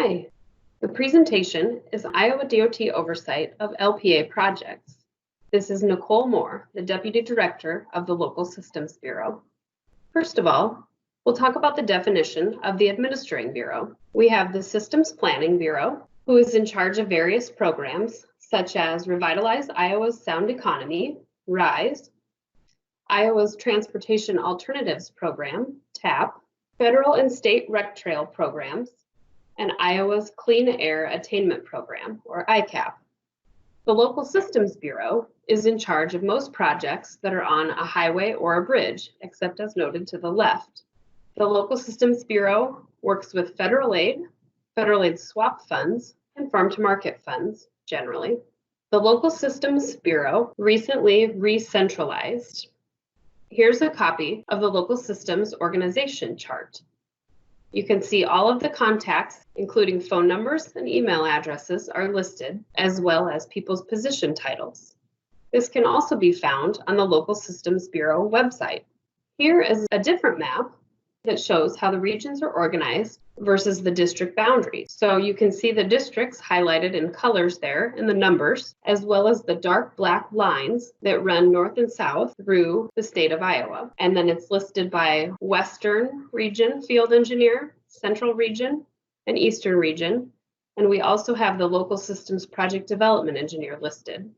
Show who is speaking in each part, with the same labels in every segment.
Speaker 1: Hi, the presentation is Iowa DOT Oversight of LPA projects. This is Nicole Moore, the Deputy Director of the Local Systems Bureau. First of all, we'll talk about the definition of the Administering Bureau. We have the Systems Planning Bureau, who is in charge of various programs such as Revitalize Iowa's Sound Economy, RISE, Iowa's Transportation Alternatives Program, TAP, federal and state rec trail programs, and Iowa's Clean Air Attainment Program, or ICAP. The Local Systems Bureau is in charge of most projects that are on a highway or a bridge, except as noted to the left. The Local Systems Bureau works with federal aid swap funds, and farm-to-market funds, generally. The Local Systems Bureau recently re-centralized. Here's a copy of the Local Systems Organization chart. You can see all of the contacts, including phone numbers and email addresses, are listed, as well as people's position titles. This can also be found on the Local Systems Bureau website. Here is a different map that shows how the regions are organized versus the district boundaries. So you can see the districts highlighted in colors there in the numbers, as well as the dark black lines that run north and south through the state of Iowa. And then it's listed by Western Region Field Engineer, Central Region, and Eastern Region. And we also have the Local Systems Project Development Engineer listed.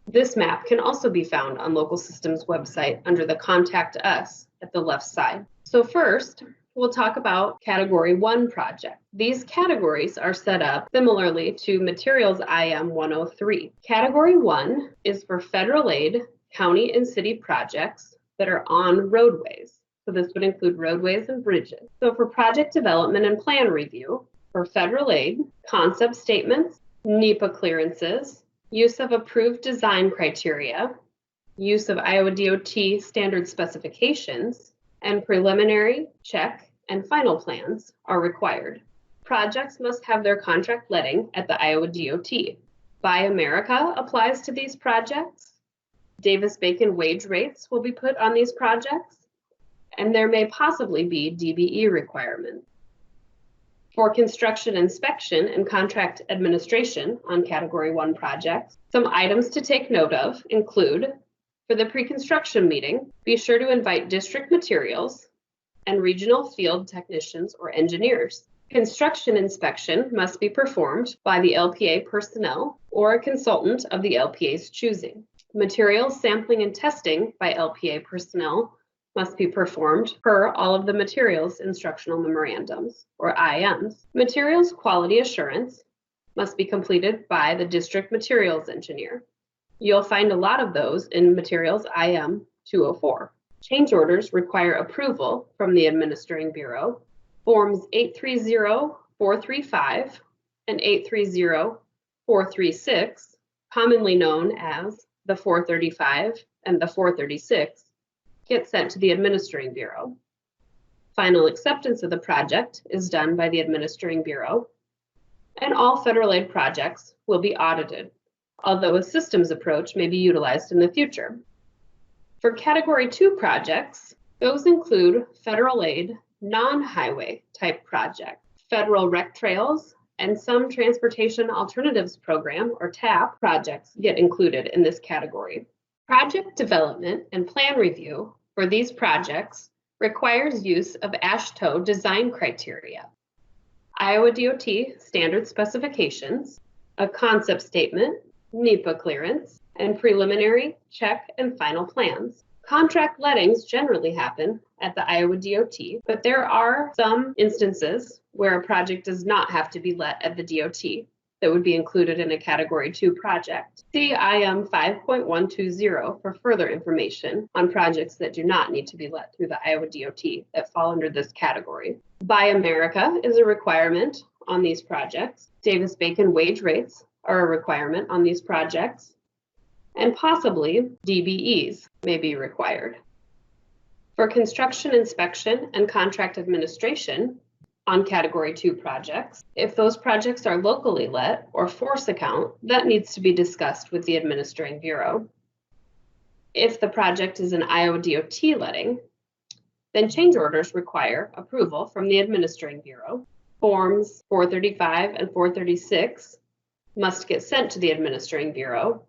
Speaker 1: This map can also be found on Local Systems website under the Contact Us at the left side. So first, we'll talk about Category 1 project. These categories are set up similarly to Materials IM 103. Category 1 is for federal aid, county and city projects that are on roadways. So this would include roadways and bridges. So for project development and plan review, for federal aid, concept statements, NEPA clearances, use of approved design criteria, use of Iowa DOT standard specifications, and preliminary, check, and final plans are required. Projects must have their contract letting at the Iowa DOT. Buy America applies to these projects. Davis-Bacon wage rates will be put on these projects, and there may possibly be DBE requirements. For construction inspection and contract administration on Category 1 projects, some items to take note of include, for the pre-construction meeting, be sure to invite district materials and regional field technicians or engineers. Construction inspection must be performed by the LPA personnel or a consultant of the LPA's choosing. Materials sampling and testing by LPA personnel must be performed per all of the materials instructional memorandums, or IMs. Materials quality assurance must be completed by the district materials engineer. You'll find a lot of those in Materials IM 204. Change orders require approval from the Administering Bureau. Forms 830-435 and 830-436, commonly known as the 435 and the 436, get sent to the Administering Bureau. Final acceptance of the project is done by the Administering Bureau, and all federal aid projects will be audited, although a systems approach may be utilized in the future. For Category 2 projects, those include federal aid, non-highway type projects, federal rec trails, and some Transportation Alternatives Program, or TAP, projects get included in this category. Project development and plan review for these projects requires use of AASHTO design criteria, Iowa DOT standard specifications, a concept statement, NEPA clearance, and preliminary, check, and final plans. Contract lettings generally happen at the Iowa DOT, but there are some instances where a project does not have to be let at the DOT that would be included in a Category 2 project. See IM 5.120 for further information on projects that do not need to be let through the Iowa DOT that fall under this category. Buy America is a requirement on these projects. Davis-Bacon wage rates are a requirement on these projects, and possibly DBEs may be required. For construction inspection and contract administration on Category 2 projects, if those projects are locally let or force account, that needs to be discussed with the Administering Bureau. If the project is an Iowa DOT letting, then change orders require approval from the Administering Bureau. Forms 435 and 436 must get sent to the Administering Bureau,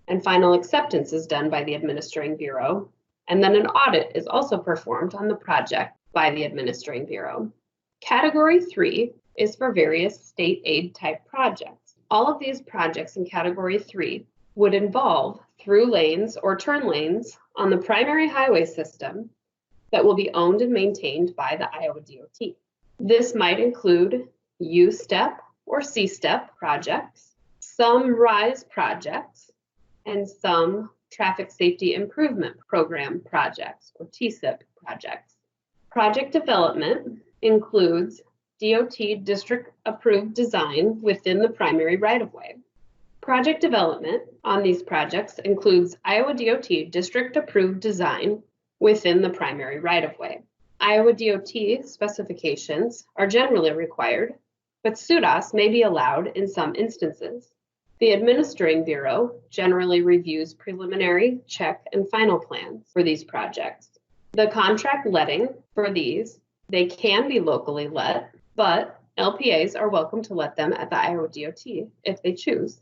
Speaker 1: and final acceptance is done by the Administering Bureau, and then an audit is also performed on the project by the Administering Bureau. Category 3 is for various state aid type projects. All of these projects in Category 3 would involve through lanes or turn lanes on the primary highway system that will be owned and maintained by the Iowa DOT. This might include U-step or C-step projects, some RISE projects, and some Traffic Safety Improvement Program projects, or TSIP projects. Project development includes DOT district-approved design within the primary right-of-way. Project development on these projects includes Iowa DOT district-approved design within the primary right-of-way. Iowa DOT specifications are generally required, but SUDAS may be allowed in some instances. The Administering Bureau generally reviews preliminary, check, and final plans for these projects. The contract letting for these, they can be locally let, but LPAs are welcome to let them at the Iowa DOT if they choose.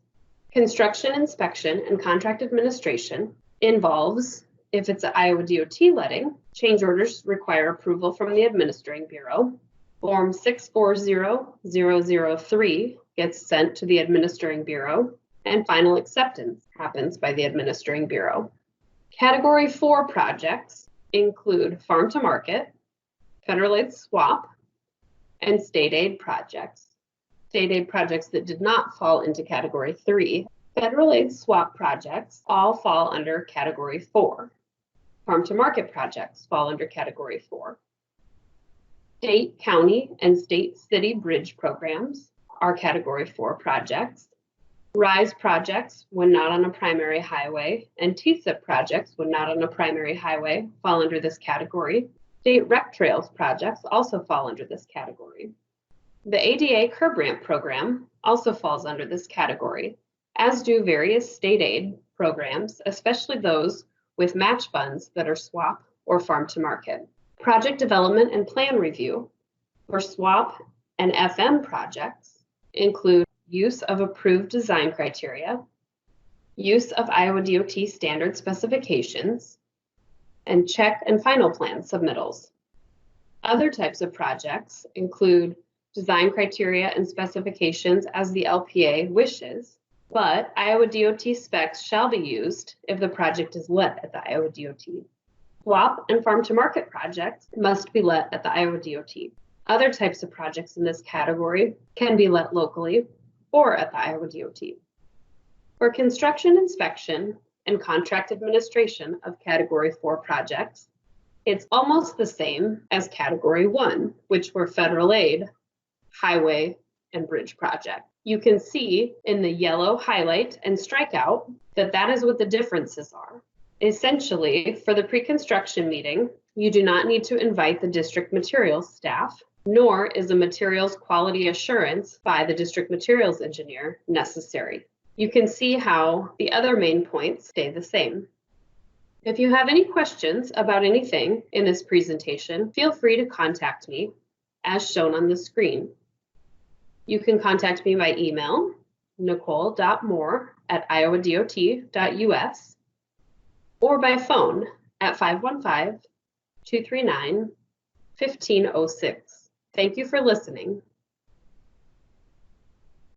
Speaker 1: Construction inspection and contract administration involves, if it's an Iowa DOT letting, change orders require approval from the Administering Bureau. Form 640003 gets sent to the Administering Bureau, and final acceptance happens by the Administering Bureau. Category 4 projects include farm to market, federal aid swap, and state aid projects. State aid projects that did not fall into Category 3. Federal aid swap projects all fall under Category 4. Farm to market projects fall under Category 4. State, county, and state city bridge programs are Category 4 projects. RISE projects, when not on a primary highway, and TSIP projects, when not on a primary highway, fall under this category. State rec trails projects also fall under this category. The ADA curb ramp program also falls under this category, as do various state aid programs, especially those with match funds that are swap or farm to market. Project development and plan review for swap and FM projects include use of approved design criteria, use of Iowa DOT standard specifications, and check and final plan submittals. Other types of projects include design criteria and specifications as the LPA wishes, but Iowa DOT specs shall be used if the project is let at the Iowa DOT. Swap and farm to market projects must be let at the Iowa DOT. Other types of projects in this category can be let locally or at the Iowa DOT. For construction inspection and contract administration of Category 4 projects, it's almost the same as Category 1, which were federal aid, highway, and bridge projects. You can see in the yellow highlight and strikeout that is what the differences are. Essentially, for the pre-construction meeting, you do not need to invite the district materials staff, nor is a materials quality assurance by the district materials engineer necessary. You can see how the other main points stay the same. If you have any questions about anything in this presentation, feel free to contact me as shown on the screen. You can contact me by email, nicole.moore@iowadot.us, or by phone at 515-239-1506. Thank you for listening.